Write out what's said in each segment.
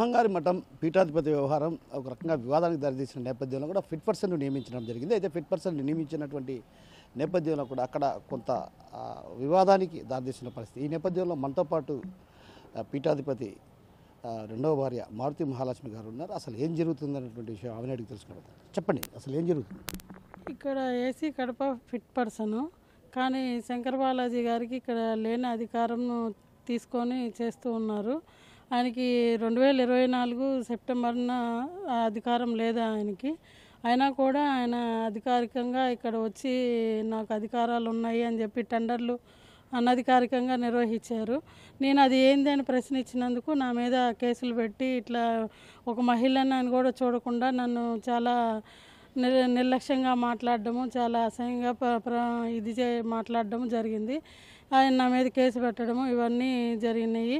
బ్రహ్మంగారి మఠం పీఠాధిపతి వ్యవహారం ఒక రకంగా వివాదానికి దారితీసిన నేపథ్యంలో కూడా ఫిట్ పర్సన్ నియమించడం జరిగింది. అయితే ఫిట్ పర్సన్ నియమించినటువంటి నేపథ్యంలో కూడా అక్కడ కొంత వివాదానికి దారితీసిన పరిస్థితి. ఈ నేపథ్యంలో మనతో పాటు పీఠాధిపతి రెండవ భార్య మారుతి మహాలక్ష్మి గారు ఉన్నారు. అసలు ఏం జరుగుతుందనేటువంటి విషయం ఆమెను అడిగి తెలుసుకుంటాం. చెప్పండి, అసలు ఏం జరుగుతుంది? ఇక్కడ ఏసీ కడప ఫిట్ పర్సను, కానీ శంకర్ బాలాజీ గారికి ఇక్కడ లేని అధికారం తీసుకొని చేస్తూ ఉన్నారు. ఆయనకి 2024 సెప్టెంబర్న అధికారం లేదు ఆయనకి. అయినా కూడా ఆయన అధికారికంగా ఇక్కడ వచ్చి నాకు అధికారాలు ఉన్నాయి అని చెప్పి టెండర్లు అనధికారికంగా నిర్వహించారు. నేను అది ఏంది అని ప్రశ్నించినందుకు నా మీద కేసులు పెట్టి ఇట్లా ఒక మహిళను అని కూడా చూడకుండా నన్ను చాలా నిర్లక్ష్యంగా మాట్లాడడము, చాలా అసహ్యంగా మాట్లాడడము జరిగింది. ఆయన నా మీద కేసు పెట్టడము ఇవన్నీ జరిగినాయి.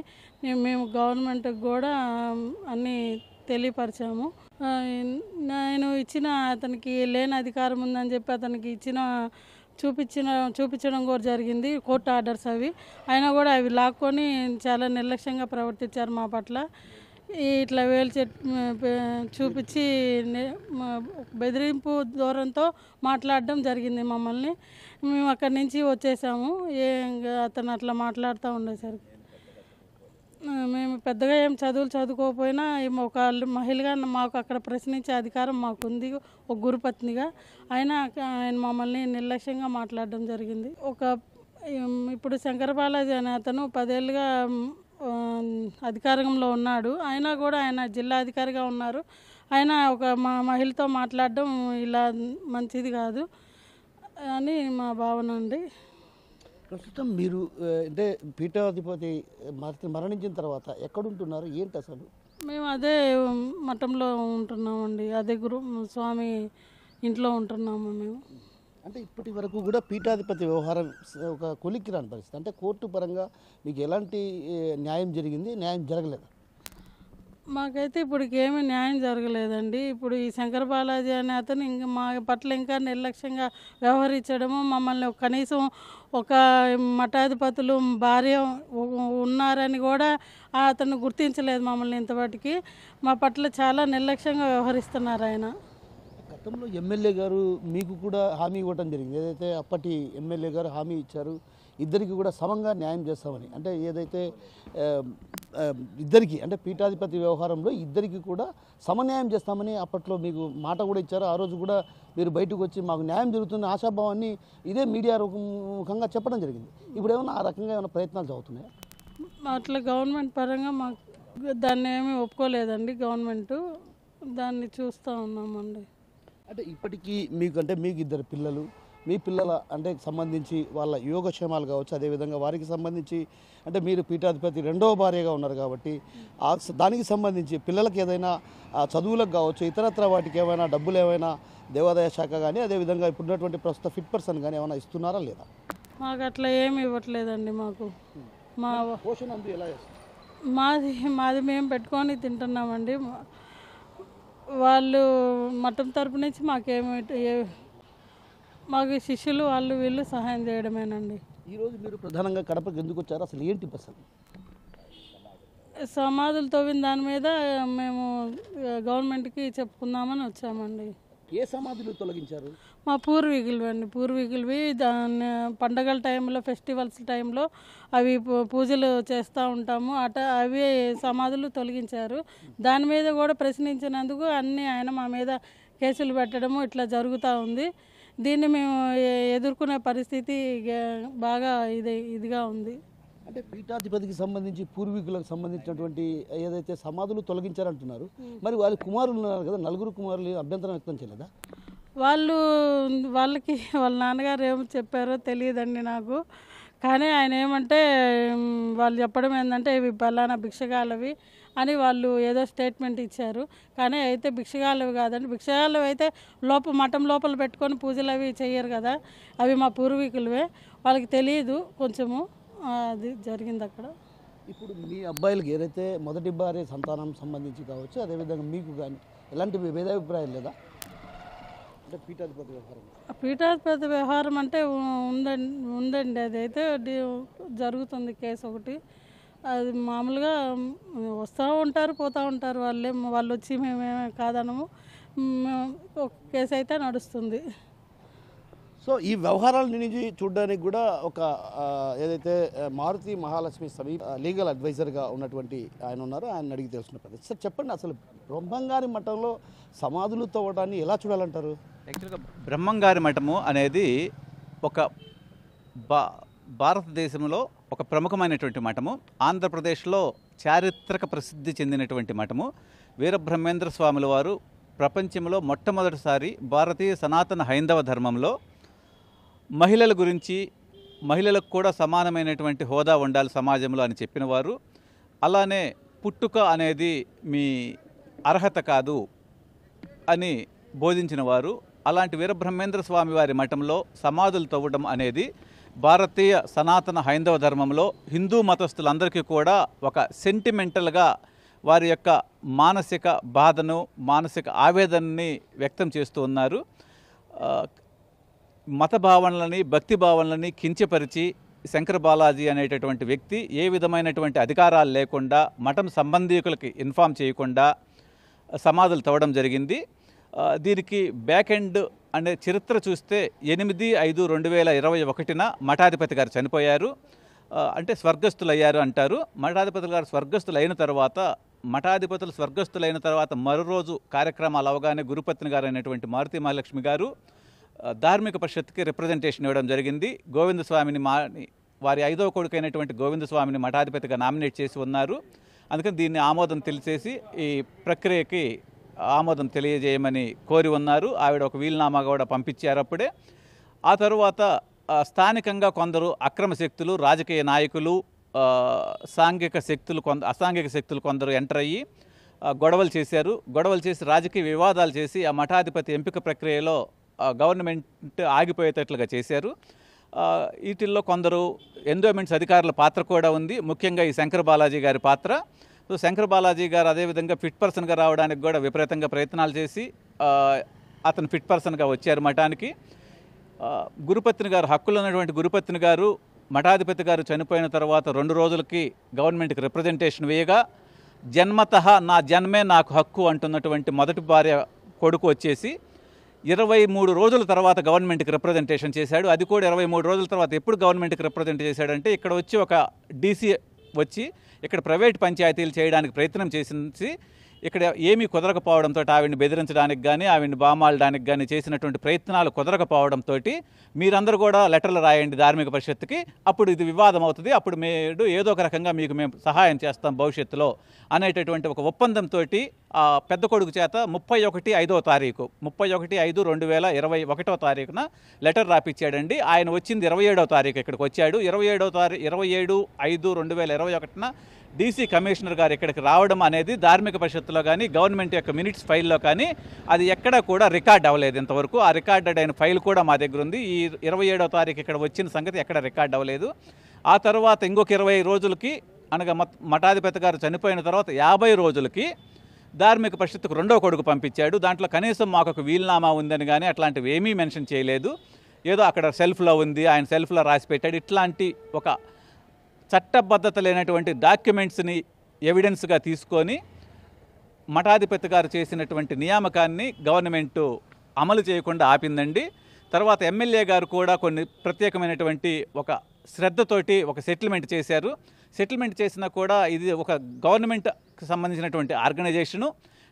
మేము గవర్నమెంట్కి కూడా అన్నీ తెలియపరిచాము. నేను ఇచ్చిన అతనికి లేని అధికారం ఉందని చెప్పి అతనికి చూపించడం కూడా జరిగింది, కోర్టు ఆర్డర్స్ అవి. అయినా కూడా అవి లాక్కొని చాలా నిర్లక్ష్యంగా ప్రవర్తించారు మా పట్ల. ఇట్లా చూపించి బెదిరింపు ధోరణితో మాట్లాడడం జరిగింది మమ్మల్ని. మేము అక్కడి నుంచి వచ్చేసాము. అతను అట్లా మాట్లాడుతూ ఉండేసరికి మేము పెద్దగా ఏం చదువుకోకపోయినా ఒక మహిళగా మాకు అక్కడ ప్రశ్నించే అధికారం మాకుంది, ఒక గురుపత్నిగా. ఆయన మమ్మల్ని నిర్లక్ష్యంగా మాట్లాడడం జరిగింది. ఇప్పుడు శంకర్ బాలాజీ అనే అతను 10 ఏళ్ళుగా అధికారంలో ఉన్నాడు. అయినా కూడా ఆయన జిల్లా అధికారిగా ఉన్నారు. ఆయన ఒక మహిళతో మాట్లాడడం ఇలా మంచిది కాదు అని మా భావన అండి. ప్రస్తుతం మీరు అంటే పీఠాధిపతి మరణించిన తర్వాత ఎక్కడుంటున్నారు, ఏంటి అసలు? మేము అదే మఠంలో ఉంటున్నామండి, అదే స్వామి ఇంట్లో ఉంటున్నాము మేము. అంటే ఇప్పటి వరకు కూడా పీఠాధిపతి వ్యవహారం ఒక కొలిక్కి రాని పరిస్థితి. అంటే కోర్టు పరంగా మీకు ఎలాంటి న్యాయం జరిగింది, న్యాయం జరగలేదు? మాకైతే ఇప్పటికి ఏమీ న్యాయం జరగలేదండి. ఇప్పుడు ఈ శంకర్ బాలాజీ అనే అతను మా పట్ల ఇంకా నిర్లక్ష్యంగా వ్యవహరించడము, మమ్మల్ని కనీసం ఒక మఠాధిపతులు భార్య ఉన్నారని కూడా అతను గుర్తించలేదు మమ్మల్ని ఇంతవాటికి. మా పట్ల చాలా నిర్లక్ష్యంగా వ్యవహరిస్తున్నారు ఆయన. గతంలో ఎమ్మెల్యే గారు మీకు కూడా హామీ ఇవ్వడం జరిగింది. ఏదైతే అప్పటి ఎమ్మెల్యే గారు హామీ ఇచ్చారు, ఇద్దరికి కూడా సమంగా న్యాయం చేస్తామని. అంటే ఏదైతే ఇద్దరికి అంటే పీఠాధిపతి వ్యవహారంలో ఇద్దరికి కూడా సమన్యాయం చేస్తామని అప్పట్లో మీకు మాట కూడా ఇచ్చారు. ఆ రోజు కూడా మీరు బయటకు వచ్చి మాకు న్యాయం జరుగుతున్న ఆశాభావాన్ని ఇదే మీడియా ముఖంగా చెప్పడం జరిగింది. ఇప్పుడు ఏమైనా ఆ రకంగా ఏమైనా ప్రయత్నాలు జరుగుతున్నాయా? అట్లా గవర్నమెంట్ పరంగా మాకు దాన్ని ఏమీ ఒప్పుకోలేదండి గవర్నమెంటు. దాన్ని చూస్తూ ఉన్నామండి. అంటే ఇప్పటికీ మీకు ఇద్దరు పిల్లలు, మీ పిల్లల అంటే సంబంధించి వాళ్ళ యోగక్షేమాలు కావచ్చు, అదేవిధంగా వారికి సంబంధించి అంటే మీరు పీఠాధిపతి రెండవ భార్యగా ఉన్నారు కాబట్టి దానికి సంబంధించి పిల్లలకి ఏదైనా చదువులకు కావచ్చు, ఇతరత్ర వాటికి ఏమైనా డబ్బులు ఏమైనా దేవాదాయ శాఖ కానీ అదేవిధంగా ఇప్పుడున్నటువంటి ప్రస్తుత ఫిట్ పర్సన్ కానీ ఏమైనా ఇస్తున్నారా లేదా? మాకు అట్లా ఏమి ఇవ్వట్లేదండి. మాకు మా పోషణ అందు ఎలా చేస్తారు? మాది మేము పెట్టుకొని తింటున్నామండి. వాళ్ళు మఠం తరపు నుంచి మాకు శిష్యులు వాళ్ళు వీళ్ళు సహాయం చేయడమేనండి. ఈరోజు మీరు ప్రధానంగా కడపకి ఎందుకు వచ్చారు, అసలు ఏంటి అసలు? సమాధులు తవ్విన దాని మీద మేము గవర్నమెంట్కి చెప్పుకుందామని వచ్చామండి. ఏ సమాధులు తొలగించారు? మా పూర్వీకులవి దాన్ని పండగల టైంలో, ఫెస్టివల్స్ టైంలో అవి పూజలు చేస్తూ ఉంటాము. అవి సమాధులు తొలగించారు. దాని మీద కూడా ప్రశ్నించినందుకు ఆయన మా మీద కేసులు పెట్టడము ఇట్లా జరుగుతూ ఉంది. దీన్ని మేము ఎదుర్కొనే పరిస్థితి బాగా ఇదిగా ఉంది. అంటే పీఠాధిపతికి సంబంధించి పూర్వీకులకు సంబంధించినటువంటి ఏదైతే సమాధులు తొలగించారంటున్నారు, మరి వాళ్ళ కుమారులు ఉన్నారు కదా, 4 కుమారులు అభ్యంతరం వ్యక్తం చేయలేదా? వాళ్ళకి వాళ్ళ నాన్నగారు ఏమో చెప్పారో తెలియదండి నాకు. కానీ ఆయన ఏమంటే వాళ్ళు చెప్పడం ఏంటంటే ఇవి పలానా భిక్షగాలవి అని వాళ్ళు ఏదో స్టేట్మెంట్ ఇచ్చారు. కానీ అయితే భిక్షగాలవి కాదండి. భిక్షగాలవి అయితే మఠం లోపల పెట్టుకొని పూజలు అవి చేయరు కదా, అవి మా పూర్వీకులవే. వాళ్ళకి తెలియదు కొంచెము, అది జరిగింది అక్కడ. ఇప్పుడు మీ అబ్బాయిలకి ఏదైతే మొదటి భార్య సంతానం సంబంధించి కావచ్చు, అదేవిధంగా మీకు కానీ ఎలాంటి భేదాభిప్రాయం లేదా? అంటే పీఠాధిపతి వ్యవహారం అంటే ఉందండి. అదైతే జరుగుతుంది కేసు ఒకటి. అది మామూలుగా వస్తూ ఉంటారు పోతూ ఉంటారు. వాళ్ళు వచ్చి మేమేమే కాదనము. ఒక కేసు అయితే నడుస్తుంది. సో ఈ వ్యవహారాల నుంచి చూడడానికి కూడా ఒక ఏదైతే మారుతి మహాలక్ష్మి సమీప లీగల్ అడ్వైజర్గా ఉన్నటువంటి ఆయన ఉన్నారు, ఆయన అడిగి తెలుసుకున్న పద్ధతి. సార్ చెప్పండి, అసలు బ్రహ్మంగారి మఠంలో సమాధులు తవ్వడాన్ని ఎలా చూడాలంటారు? యాక్చువల్గా బ్రహ్మంగారి మఠము అనేది ఒక భారతదేశంలో ఒక ప్రముఖమైనటువంటి మఠము. ఆంధ్రప్రదేశ్లో చారిత్రక ప్రసిద్ధి చెందినటువంటి మఠము. వీరబ్రహ్మేంద్ర స్వాముల వారు ప్రపంచంలో మొట్టమొదటిసారి భారతీయ సనాతన హైందవ ధర్మంలో మహిళల గురించి, మహిళలకు కూడా సమానమైనటువంటి హోదా ఉండాలి సమాజంలో అని చెప్పినవారు. అలానే పుట్టుక అనేది మీ అర్హత కాదు అని బోధించిన వారు. అలాంటి వీరబ్రహ్మేంద్ర స్వామి వారి మఠంలో సమాధులు తవ్వడం అనేది భారతీయ సనాతన హైందవ ధర్మంలో హిందూ మతస్థులందరికీ కూడా ఒక సెంటిమెంటల్గా వారి యొక్క మానసిక బాధను, మానసిక ఆవేదనని వ్యక్తం చేస్తూ ఉన్నారు. మత భావనలని, భక్తి భావనలని కించపరిచి శంకర బాలాజీ అనేటటువంటి వ్యక్తి ఏ విధమైనటువంటి అధికారాలు లేకుండా, మఠం సంబంధీకులకి ఇన్ఫామ్ చేయకుండా సమాధులు తవ్వడం జరిగింది. దీనికి బ్యాక్ ఎండ్ అనే చరిత్ర చూస్తే 8/5/2021 మఠాధిపతి గారు చనిపోయారు. అంటే స్వర్గస్థులయ్యారు అంటారు. మఠాధిపతులు గారు స్వర్గస్థులైన తర్వాత, మఠాధిపతులు స్వర్గస్థులైన తర్వాత మరో రోజు కార్యక్రమాలు అవగానే గురుపత్ని గారు అయినటువంటి మారుతి మహాలక్ష్మి గారు ధార్మిక పరిషత్కి రిప్రజెంటేషన్ ఇవ్వడం జరిగింది. గోవిందస్వామిని వారి 5వ కొడుకు అయినటువంటి గోవిందస్వామిని మఠాధిపతిగా నామినేట్ చేసి ఉన్నారు. అందుకని దీన్ని ఆమోదం తెలిసేసి ఈ ప్రక్రియకి ఆమోదం తెలియజేయమని కోరి ఉన్నారు. ఆవిడ ఒక వీలునామా కూడా పంపించారు అప్పుడే. ఆ తరువాత స్థానికంగా కొందరు అక్రమ శక్తులు, రాజకీయ నాయకులు, సాంఘిక శక్తులు, అసాంఘిక శక్తులు కొందరు ఎంటర్ అయ్యి గొడవలు చేశారు. గొడవలు చేసి రాజకీయ వివాదాలు చేసి ఆ మఠాధిపతి ఎంపిక ప్రక్రియలో గవర్నమెంట్ ఆగిపోయేటట్లుగా చేశారు. వీటిల్లో కొందరు ఎండోమెంట్స్ అధికారుల పాత్ర కూడా ఉంది, ముఖ్యంగా ఈ శంకర బాలాజీ గారి పాత్ర. సో శంకర బాలాజీ గారు అదేవిధంగా ఫిట్ పర్సన్గా రావడానికి కూడా విపరీతంగా ప్రయత్నాలు చేసి అతను ఫిట్ పర్సన్గా వచ్చారు మఠానికి. గురుపత్ని గారు, హక్కులు ఉన్నటువంటి గురుపత్ని గారు మఠాధిపతి గారు చనిపోయిన తర్వాత 2 రోజులకి గవర్నమెంట్కి రిప్రజెంటేషన్ వేయగా, జన్మతః నా జన్మే నాకు హక్కు అంటున్నటువంటి మొదటి భార్య కొడుకు వచ్చేసి 23 రోజుల తర్వాత గవర్నమెంట్కి రిప్రజెంటేషన్ చేశాడు. అది కూడా 23 రోజుల తర్వాత ఎప్పుడు గవర్నమెంట్కి రిప్రజెంట్ చేశాడంటే, ఇక్కడ వచ్చి ఒక డీసీ వచ్చి ఇక్కడ ప్రైవేట్ పంచాయతీలు చేయడానికి ప్రయత్నం చేసి ఇక్కడ ఏమీ కుదరకపోవడంతో ఆవిడ్ని బెదిరించడానికి కానీ, ఆవిడ్ని బామాలడానికి కానీ చేసినటువంటి ప్రయత్నాలు కుదరకపోవడంతో మీరందరూ కూడా లెటర్లు రాయండి ధార్మిక పరిషత్తుకి, అప్పుడు ఇది వివాదం అవుతుంది, అప్పుడు మీరు ఏదో ఒక రకంగా మీకు మేము సహాయం చేస్తాం భవిష్యత్తులో అనేటటువంటి ఒక ఒప్పందంతో పెద్ద కొడుకు చేత 31/5/2021 లెటర్ రాపిచ్చాడండి. ఆయన వచ్చింది 27వ తారీఖు ఇక్కడికి వచ్చాడు. 27/5/2021 డీసీ కమిషనర్ గారు ఇక్కడికి రావడం అనేది ధార్మిక పరిషత్తులో కానీ, గవర్నమెంట్ యొక్క మినిట్స్ ఫైల్లో కానీ అది ఎక్కడా కూడా రికార్డ్ అవ్వలేదు ఇంతవరకు. ఆ రికార్డెడ్ అయిన ఫైల్ కూడా మా దగ్గర ఉంది. ఈ 27వ తారీఖు ఇక్కడ వచ్చిన సంగతి ఎక్కడ రికార్డ్ అవ్వలేదు. ఆ తర్వాత ఇంకొక 20 రోజులకి, అనగా మఠాధిపతి గారు చనిపోయిన తర్వాత 50 రోజులకి ధార్మిక పరిషత్తుకు 2వ కొడుకు పంపించాడు. దాంట్లో కనీసం మాకు ఒక వీలునామా ఉందని కానీ అట్లాంటివి ఏమీ మెన్షన్ చేయలేదు. ఏదో అక్కడ సెల్ఫ్లో ఉంది, ఆయన సెల్ఫ్లో రాసి పెట్టాడు. ఇట్లాంటి ఒక చట్టబద్ధత లేనటువంటి డాక్యుమెంట్స్ని ఎవిడెన్స్గా తీసుకొని మఠాధిపతి గారు చేసినటువంటి నియామకాన్ని గవర్నమెంటు అమలు చేయకుండా ఆపిందండి. తర్వాత ఎమ్మెల్యే గారు కూడా కొన్ని ప్రత్యేకమైనటువంటి ఒక శ్రద్ధతోటి ఒక సెటిల్మెంట్ చేశారు. సెటిల్మెంట్ చేసినా కూడా ఇది ఒక గవర్నమెంట్కి సంబంధించినటువంటి ఆర్గనైజేషను,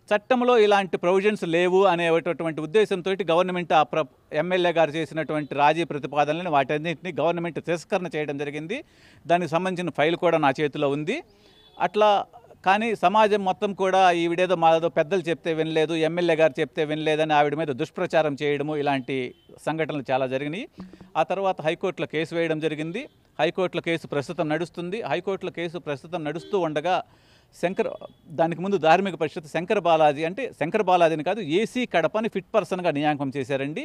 చట్టంలో ఇలాంటి ప్రొవిజన్స్ లేవు అనేటటువంటి ఉద్దేశంతో గవర్నమెంట్ ఎమ్మెల్యే గారు చేసినటువంటి రాజీ ప్రతిపాదనలను వాటన్నింటినీ గవర్నమెంట్ తిరస్కరణ చేయడం జరిగింది. దానికి సంబంధించిన ఫైల్ కూడా నా చేతిలో ఉంది. అట్లా కానీ సమాజం మొత్తం కూడా ఈవిడేదో మాదో పెద్దలు చెప్తే వినలేదు, ఎమ్మెల్యే గారు చెప్తే వినలేదని ఆవిడ మీద దుష్ప్రచారం చేయడము, ఇలాంటి సంఘటనలు చాలా జరిగినాయి. ఆ తర్వాత హైకోర్టులో కేసు వేయడం జరిగింది. హైకోర్టులో కేసు ప్రస్తుతం నడుస్తుంది. హైకోర్టులో కేసు ప్రస్తుతం నడుస్తూ ఉండగా దానికి ముందు ధార్మిక పరిషత్ శంకర బాలాజీని కాదు, ఏసీ కడపని ఫిట్ పర్సన్గా నియామకం చేశారండి.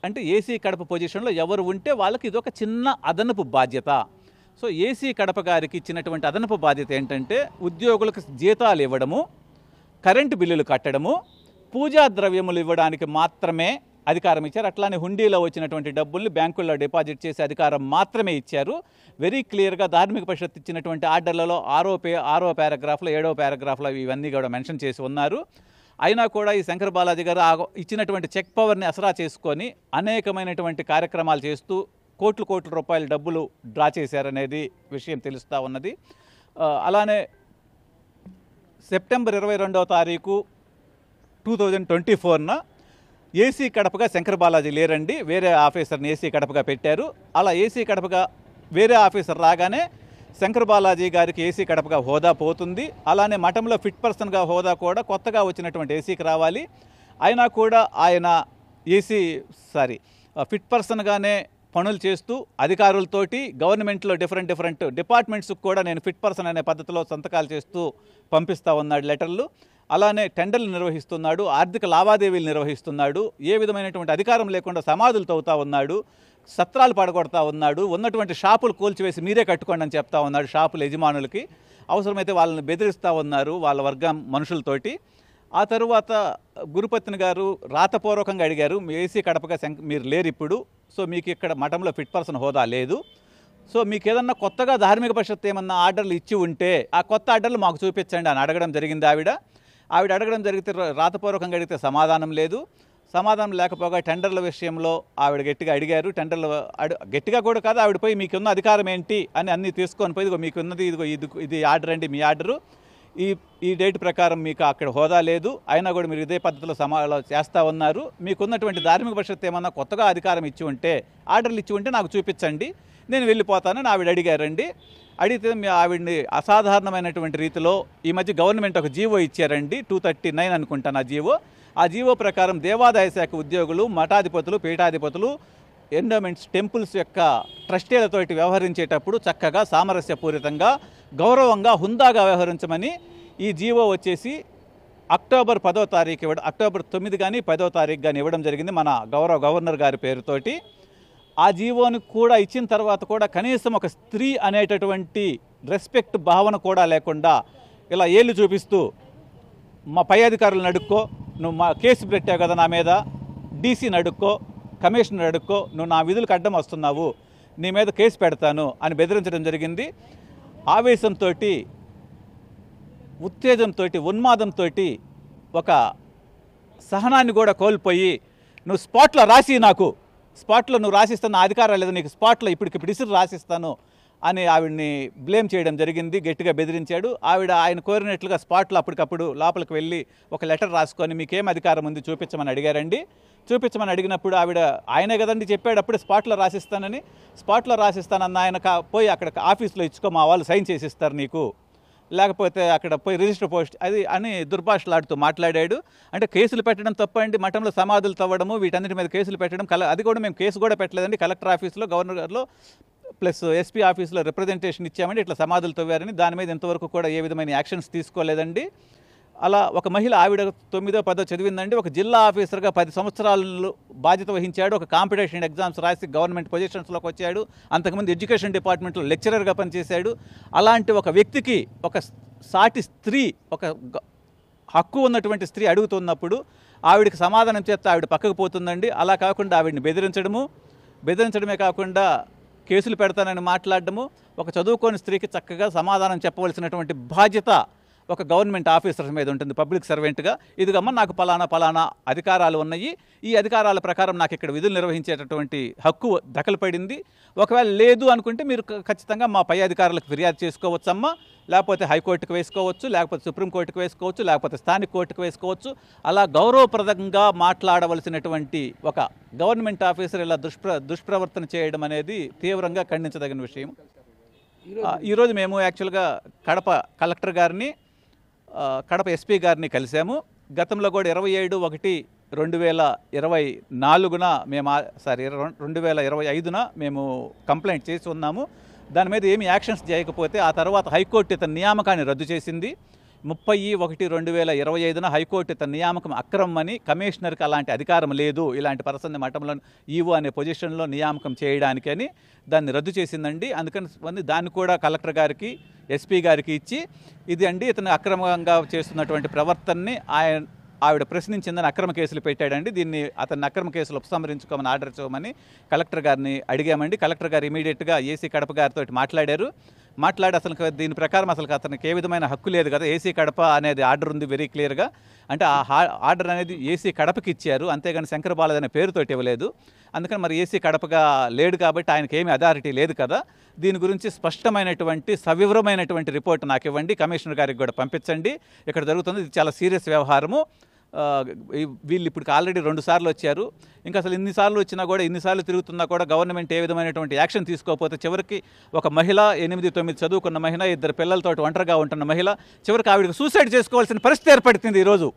అంటే ఏసీ కడప పొజిషన్లో ఎవరు ఉంటే వాళ్ళకి ఇదొక చిన్న అదనపు బాధ్యత. సో ఏసీ కడప గారికి ఇచ్చినటువంటి అదనపు బాధ్యత ఏంటంటే, ఉద్యోగులకు జీతాలు ఇవ్వడము, కరెంటు బిల్లులు కట్టడము, పూజా ద్రవ్యములు ఇవ్వడానికి మాత్రమే అధికారం ఇచ్చారు. అట్లానే హుండీలో వచ్చినటువంటి డబ్బుల్ని బ్యాంకుల్లో డిపాజిట్ చేసే అధికారం మాత్రమే ఇచ్చారు. వెరీ క్లియర్గా ధార్మిక పరిషత్ ఇచ్చినటువంటి ఆర్డర్లలో 6వ పారాగ్రాఫ్లో 7వ పారాగ్రాఫ్లో ఇవన్నీ కూడా మెన్షన్ చేసి ఉన్నారు. అయినా కూడా ఈ శంకర్ బాలాజీ గారు ఇచ్చినటువంటి చెక్ పవర్ని అసరా చేసుకొని అనేకమైనటువంటి కార్యక్రమాలు చేస్తూ కోట్ల రూపాయల డబ్బులు డ్రా చేశారనేది విషయం తెలుస్తూ ఉన్నది. అలానే సెప్టెంబర్ 22వ తారీఖు 2024న ఏసీ కడపగా శంకర్ బాలాజీ లేరండి, వేరే ఆఫీసర్ని ఏసీ కడపగా పెట్టారు. అలా ఏసీ కడపగా వేరే ఆఫీసర్ రాగానే శంకర్ బాలాజీ గారికి ఏసీ కడపగా హోదా పోతుంది. అలానే మఠంలో ఫిట్ పర్సన్గా హోదా కూడా కొత్తగా వచ్చినటువంటి ఏసీకి రావాలి. అయినా కూడా ఆయన ఫిట్ పర్సన్గానే పనులు చేస్తూ అధికారులతోటి గవర్నమెంట్లో డిఫరెంట్ డిపార్ట్మెంట్స్కి కూడా నేను ఫిట్ పర్సన్ అనే పద్ధతిలో సంతకాలు చేస్తూ పంపిస్తూ ఉన్నాడు లెటర్లు. అలానే టెండర్లు నిర్వహిస్తున్నాడు, ఆర్థిక లావాదేవీలు నిర్వహిస్తున్నాడు, ఏ విధమైనటువంటి అధికారం లేకుండా సమాధులు తవ్వుతూ ఉన్నాడు, సత్రాలు పడగొడతా ఉన్నాడు, ఉన్నటువంటి షాపులు కూల్చివేసి మీరే కట్టుకోండి అని చెప్తా ఉన్నాడు షాపుల యజమానులకి. అవసరమైతే వాళ్ళని బెదిరిస్తూ ఉన్నారు వాళ్ళ వర్గం మనుషులతోటి. ఆ తరువాత గురుపత్ని గారు రాతపూర్వకంగా అడిగారు, ఏసీ కడపగా మీరు లేరు ఇప్పుడు, సో మీకు ఇక్కడ మఠంలో ఫిట్ పర్సన్ హోదా లేదు, సో మీకు ఏదన్నా కొత్తగా ధార్మిక పరిషత్ ఏమన్నా ఆర్డర్లు ఇచ్చి ఉంటే ఆ కొత్త ఆర్డర్లు మాకు చూపించండి అని అడగడం జరిగింది. ఆవిడ అడగడం జరిగితే రాతపూర్వకంగా అడిగితే సమాధానం లేదు. సమాధానం లేకపోగా టెండర్ల విషయంలో ఆవిడ గట్టిగా అడిగారు. టెండర్లు గట్టిగా కూడా కాదు, ఆవిడ పోయి మీకున్న అధికారం ఏంటి అని అన్నీ తీసుకొని పోయి ఇదిగో మీకున్నది, ఇదిగో ఇది ఆర్డర్ అండి, మీ ఆర్డరు, ఈ డేట్ ప్రకారం మీకు అక్కడ హోదా లేదు, అయినా కూడా మీరు ఇదే పద్ధతిలో చేస్తూ ఉన్నారు, మీకున్నటువంటి ధార్మిక పరిషత్ ఏమన్నా కొత్తగా అధికారం ఇచ్చి ఉంటే ఆర్డర్లు ఇచ్చి ఉంటే నాకు చూపించండి, నేను వెళ్ళిపోతానని ఆవిడ అడిగారండి. అడిగితే ఆవిడ్ని అసాధారణమైనటువంటి రీతిలో ఈ మధ్య గవర్నమెంట్ ఒక జీవో ఇచ్చారండి, 239 అనుకుంటాను ఆ జీవో ప్రకారం దేవాదాయ శాఖ ఉద్యోగులు, మఠాధిపతులు, పీఠాధిపతులు, ఎండోమెంట్స్, టెంపుల్స్ యొక్క ట్రస్టీలతోటి వ్యవహరించేటప్పుడు చక్కగా సామరస్యపూరితంగా, గౌరవంగా, హుందాగా వ్యవహరించమని ఈ జీవో వచ్చేసి అక్టోబర్ 10వ తారీఖు ఇవ్వడం, అక్టోబర్ 9 కానీ 10వ తారీఖు కానీ ఇవ్వడం జరిగింది మన గవర్నర్ గారి పేరుతోటి. ఆ జీవోని కూడా ఇచ్చిన తర్వాత కూడా కనీసం ఒక స్త్రీ అనేటటువంటి రెస్పెక్ట్ భావన కూడా లేకుండా ఇలా ఏళ్ళు చూపిస్తూ మా పై అధికారులను అడుక్కో, నువ్వు మా కేసు పెట్టావు కదా నా మీద, డీసీని అడుక్కో, కమిషనర్ అడుక్కో, నువ్వు నా విధులకు అడ్డం వస్తున్నావు, నీ మీద కేసు పెడతాను అని బెదిరించడం జరిగింది. ఆవేశంతో, ఉత్తేజంతో, ఉన్మాదంతో ఒక సహనాన్ని కూడా కోల్పోయి నువ్వు స్పాట్లో స్పాట్లో నువ్వు రాసిస్తాను, నా అధికారం లేదు నీకు, స్పాట్లో ఇప్పటికిప్పుడు ఇసురు రాసిస్తాను అని ఆవిడ్ని బ్లేమ్ చేయడం జరిగింది. గట్టిగా బెదిరించాడు. ఆయన కోరినట్లుగా స్పాట్లో అప్పటికప్పుడు లోపలికి వెళ్ళి ఒక లెటర్ రాసుకొని మీకేం అధికారం ఉంది చూపించమని అడిగారండి. చూపించమని అడిగినప్పుడు ఆయనే కదండి చెప్పాడు అప్పుడే స్పాట్లో రాసిస్తానన్న ఆయన పోయి అక్కడ ఆఫీస్లో ఇచ్చుకో, మా వాళ్ళు సైన్ చేసిస్తారు నీకు, లేకపోతే అక్కడ పోయి రిజిస్టర్ పోస్ట్ అది అని దుర్భాషలాడుతూ మాట్లాడాడు. అంటే కేసులు పెట్టడం తప్పండి, మఠంలో సమాధులు తవ్వడము, వీటన్నిటి మీద కేసులు పెట్టడం, అది కూడా మేము కేసు కూడా పెట్టలేదండి, కలెక్టర్ ఆఫీస్లో, గవర్నర్ గారిలో ప్లస్ ఎస్పీ ఆఫీస్లో రిప్రజెంటేషన్ ఇచ్చామండి, ఇట్లా సమాధులు తవ్వారని. దాని మీద ఇంతవరకు కూడా ఏ విధమైన యాక్షన్స్ తీసుకోలేదండి. అలా ఒక మహిళ ఆవిడ 9వ 10వ చదివిందండి, ఒక జిల్లా ఆఫీసర్గా 10 సంవత్సరాలు బాధ్యత వహించాడు, ఒక కాంపిటీషన్ ఎగ్జామ్స్ రాసి గవర్నమెంట్ పొజిషన్స్లోకి వచ్చాడు, అంతకుముందు ఎడ్యుకేషన్ డిపార్ట్మెంట్లో లెక్చరర్గా పనిచేశాడు. అలాంటి ఒక వ్యక్తికి ఒక సాటి స్త్రీ, ఒక హక్కు ఉన్నటువంటి స్త్రీ అడుగుతున్నప్పుడు ఆవిడకి సమాధానం చేస్తే ఆవిడ పక్కకు పోతుందండి. అలా కాకుండా ఆవిడని బెదిరించడమే కాకుండా కేసులు పెడతానని మాట్లాడడము, ఒక చదువుకోని స్త్రీకి చక్కగా సమాధానం చెప్పవలసినటువంటి బాధ్యత ఒక గవర్నమెంట్ ఆఫీసర్ మీద ఉంటుంది, పబ్లిక్ సర్వెంట్గా. ఇదిగమ్మ నాకు పలానా అధికారాలు ఉన్నాయి, ఈ అధికారాల ప్రకారం నాకు ఇక్కడ విధులు నిర్వహించేటటువంటి హక్కు దఖలుపడింది, ఒకవేళ లేదు అనుకుంటే మీరు ఖచ్చితంగా మా పై అధికారులకు ఫిర్యాదు చేసుకోవచ్చమ్మా, లేకపోతే హైకోర్టుకు వేసుకోవచ్చు, లేకపోతే సుప్రీంకోర్టుకు వేసుకోవచ్చు, లేకపోతే స్థానిక కోర్టుకు వేసుకోవచ్చు. అలా గౌరవప్రదంగా మాట్లాడవలసినటువంటి ఒక గవర్నమెంట్ ఆఫీసర్ ఇలా దుష్ప్రవర్తన చేయడం అనేది తీవ్రంగా ఖండించదగిన విషయం. ఈరోజు మేము యాక్చువల్గా కడప కలెక్టర్ గారిని, కడప ఎస్పీ గారిని కలిసాము. గతంలో కూడా 27/1/2024న మేము 2025న మేము కంప్లైంట్ చేసి ఉన్నాము. దాని మీద ఏమి యాక్షన్స్ చేయకపోతే ఆ తర్వాత హైకోర్టు ఇతని నియామకాన్ని రద్దు చేసింది. 30/1/2025న హైకోర్టు ఇతని నియామకం అక్రమమని, కమిషనర్కి అలాంటి అధికారం లేదు ఇలాంటి పర్సన్ని మఠంలో ఈవో అనే పొజిషన్లో నియామకం చేయడానికి అని దాన్ని రద్దు చేసిందండి. అందుకని దాన్ని కూడా కలెక్టర్ గారికి, ఎస్పీ గారికి ఇచ్చి ఇది అండి ఇతను అక్రమంగా చేస్తున్నటువంటి ప్రవర్తనని ఆవిడ ప్రశ్నించిందని అక్రమ కేసులు పెట్టాడండి. దీన్ని అతన్ని అక్రమ కేసులు ఉపసంహరించుకోమని ఆర్డర్ ఇవ్వమని కలెక్టర్ గారిని అడిగామండి. కలెక్టర్ గారు ఇమీడియట్గా ఏసీ కడప గారితో మాట్లాడి అసలు దీని ప్రకారం అసలు అతనికి ఏ విధమైన హక్కు లేదు కదా, ఏసీ కడప అనేది ఆర్డర్ ఉంది వెరీ క్లియర్గా. అంటే ఆ ఆర్డర్ అనేది ఏసీ కడపకి ఇచ్చారు, అంతేగాని శంకర్ బాలాజీ అనే పేరుతోటి ఇవ్వలేదు. అందుకని మరి ఏసీ కడపగా లేడు కాబట్టి ఆయనకి ఏమీ అథారిటీ లేదు కదా. దీని గురించి స్పష్టమైనటువంటి సవివరమైనటువంటి రిపోర్ట్ నాకు ఇవ్వండి, కమిషనర్ గారికి కూడా పంపించండి. ఇక్కడ జరుగుతుంది ఇది చాలా సీరియస్ వ్యవహారము. వీళ్ళు ఇప్పుడు ఆల్రెడీ 2 సార్లు వచ్చారు. ఇంకా అసలు ఇన్నిసార్లు వచ్చినా కూడా, ఇన్నిసార్లు తిరుగుతున్నా కూడా గవర్నమెంట్ ఏ విధమైనటువంటి యాక్షన్ తీసుకోకపోతే చివరికి ఒక మహిళ 8-9 చదువుకున్న మహిళ, 2 పిల్లలతో ఒంటరిగా ఉంటున్న మహిళ చివరికి ఆవిడకి సూసైడ్ చేసుకోవాల్సిన పరిస్థితి ఏర్పడుతుంది ఈరోజు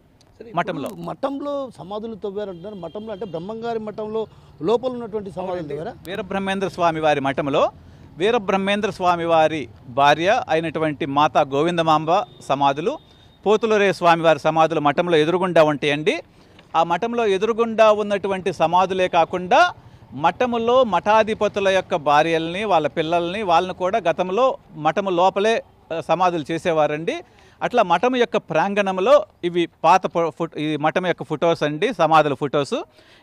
మఠంలో సమాధులు తవ్వారంటున్నారు. మఠంలో అంటే బ్రహ్మంగారి మఠంలో లోపల ఉన్నటువంటి సమాధులు తవ్వారా? వీరబ్రహ్మేంద్ర స్వామి వారి మఠంలో వీరబ్రహ్మేంద్ర స్వామి వారి భార్య అయినటువంటి మాతా గోవిందమాంబ సమాధులు, పోతులరే స్వామివారి సమాధులు మఠంలో ఎదురుగుండా ఉంటాయండి. ఆ మఠంలో ఎదురుగుండా ఉన్నటువంటి సమాధులే కాకుండా మఠములో మఠాధిపతుల యొక్క భార్యల్ని, వాళ్ళ పిల్లల్ని, వాళ్ళని కూడా గతంలో మఠము లోపలే సమాధులు చేసేవారండి. అట్లా మఠం యొక్క ప్రాంగణంలో ఇవి ఈ మఠం యొక్క ఫొటోస్ అండి, సమాధుల ఫొటోస్.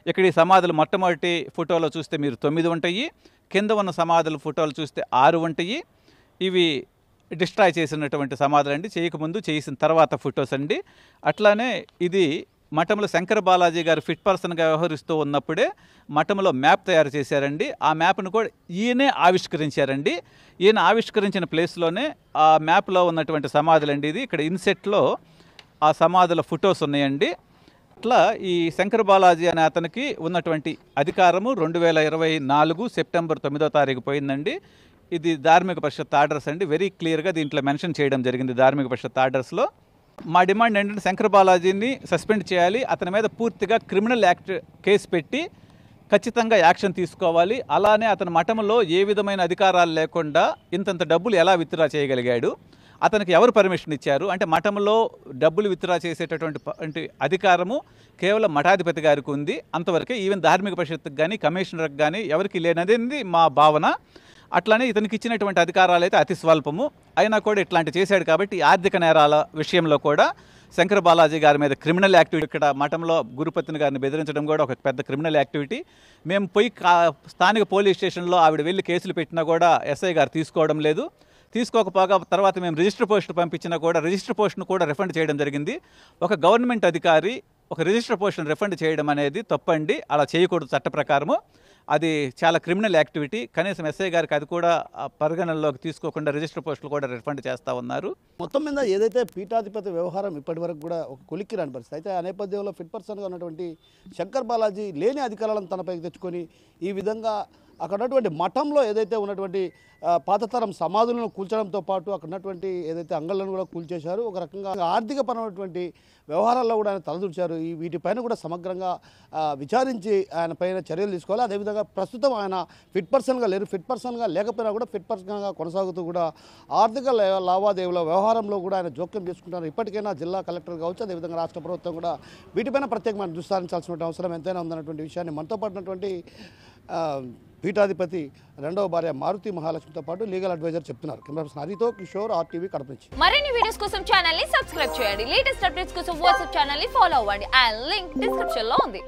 ఇక్కడ ఈ సమాధులు మొట్టమొదటి ఫోటోలో చూస్తే మీరు 9 ఉంటాయి, కింద ఉన్న సమాధుల ఫోటోలు చూస్తే 6 ఉంటాయి. ఇవి డిస్ట్రాయ్ చేసినటువంటి సమాధులు అండి, చేయకముందు చేసిన తర్వాత ఫొటోస్ అండి. అట్లానే ఇది మఠంలో శంకర బాలాజీ గారు ఫిట్ పర్సన్గా వ్యవహరిస్తూ ఉన్నప్పుడే మఠంలో మ్యాప్ తయారు చేశారండి. ఆ మ్యాప్ను కూడా ఈయనే ఆవిష్కరించారండి. ఈయన ఆవిష్కరించిన ప్లేస్లోనే ఆ మ్యాప్లో ఉన్నటువంటి సమాధులు అండి. ఇది ఇక్కడ ఇన్సెట్లో ఆ సమాధుల ఫొటోస్ ఉన్నాయండి. అట్లా ఈ శంకర బాలాజీ అనే అతనికి ఉన్నటువంటి అధికారము 2024 సెప్టెంబర్ 9వ తారీఖు పోయిందండి. ఇది ధార్మిక పరిషత్ ఆర్డర్స్ అండి, వెరీ క్లియర్గా దీంట్లో మెన్షన్ చేయడం జరిగింది ధార్మిక పరిషత్ ఆర్డర్స్లో. మా డిమాండ్ ఏంటంటే శంకర బాలాజీని సస్పెండ్ చేయాలి, అతని మీద పూర్తిగా క్రిమినల్ యాక్ట్ కేసు పెట్టి ఖచ్చితంగా యాక్షన్ తీసుకోవాలి. అలానే అతని మఠంలో ఏ విధమైన అధికారాలు లేకుండా ఇంతంత డబ్బులు ఎలా విత్డ్రా చేయగలిగాడు, అతనికి ఎవరు పర్మిషన్ ఇచ్చారు, అంటే మఠంలో డబ్బులు విత్డ్రా చేసేటటువంటి అధికారము కేవలం మఠాధిపతి గారికి ఉంది, అంతవరకే. ఈవెన్ ధార్మిక పరిషత్కి కానీ కమిషనర్కి కానీ ఎవరికి లేనది మా భావన. అట్లానే ఇతనికి ఇచ్చినటువంటి అధికారాలు అయితే అతి స్వల్పము, అయినా కూడా ఇట్లాంటి చేశాడు కాబట్టి ఆర్థిక నేరాల విషయంలో కూడా శంకర బాలాజీ గారి మీద క్రిమినల్ యాక్టివిటీ, ఇక్కడ మఠంలో గురుపత్ని గారిని బెదిరించడం కూడా ఒక పెద్ద క్రిమినల్ యాక్టివిటీ. మేము పోయి స్థానిక పోలీస్ స్టేషన్లో ఆవిడ వెళ్ళి కేసులు పెట్టినా కూడా ఎస్ఐ గారు తీసుకోవడం లేదు. తీసుకోకపోగా తర్వాత మేము రిజిస్టర్ పోస్ట్ పంపించినా కూడా రిజిస్టర్ పోస్ట్ను కూడా రిఫండ్ చేయడం జరిగింది. ఒక గవర్నమెంట్ అధికారి ఒక రిజిస్టర్ పోస్ట్ను రిఫండ్ చేయడం అనేది తప్పండి, అలా చేయకూడదు చట్ట ప్రకారము. అది చాలా క్రిమినల్ యాక్టివిటీ. కనీసం ఎస్ఐ గారికి అది కూడా పరిగణనలోకి తీసుకోకుండా రిజిస్టర్ పోస్టులు కూడా రిఫండ్ చేస్తూ ఉన్నారు. మొత్తం మీద ఏదైతే పీఠాధిపతి వ్యవహారం ఇప్పటి వరకు కూడా ఒక కొలిక్కి రాని పరిస్థితి. అయితే ఆ నేపథ్యంలో ఫిట్ పర్సన్గా ఉన్నటువంటి శంకర్ బాలాజీ లేని అధికారాలను తనపైకి తెచ్చుకొని ఈ విధంగా అక్కడ ఉన్నటువంటి మఠంలో ఏదైతే ఉన్నటువంటి పాతతరం సమాధులను కూల్చడంతో పాటు అక్కడ ఉన్నటువంటి ఏదైతే అంగళ్ళను కూడా కూల్చేశారు, ఒక రకంగా ఆర్థికపరమైనటువంటి వ్యవహారాల్లో కూడా ఆయన తలదూర్చారు. వీటిపైన కూడా సమగ్రంగా విచారించి ఆయన పైన చర్యలు తీసుకోవాలి. అదేవిధంగా ప్రస్తుతం ఆయన ఫిట్ పర్సన్గా లేరు, ఫిట్ పర్సన్గా లేకపోయినా కూడా ఫిట్ పర్సన్గా కొనసాగుతూ కూడా ఆర్థిక లావాదేవీల వ్యవహారంలో కూడా ఆయన జోక్యం చేసుకుంటారు. ఇప్పటికైనా జిల్లా కలెక్టర్ కావచ్చు, అదేవిధంగా రాష్ట్ర ప్రభుత్వం కూడా వీటిపైన ప్రత్యేకమైన దృష్టి సారించాల్సిన అవసరం ఎంతైనా ఉందన్నటువంటి విషయాన్ని మనతో పాటున్నటువంటి పీఠాధిపతి రెండవ భార్య మారుతి మహాలక్ష్మితో పాటు లీగల్ అడ్వైజర్ చెప్తున్నారు. కెమెరా పర్సన్ హరితో కిషోర్, RTV కడప నుంచి. మరిన్ని వీడియోస్ కోసం ఛానల్ ని సబ్స్క్రైబ్ చేయండి. లేటెస్ట్ అప్డేట్స్ కోసం వాట్సాప్ ఛానల్ ని ఫాలో అవ్వండి. ఆ లింక్ డిస్క్రిప్షన్ లో ఉంది.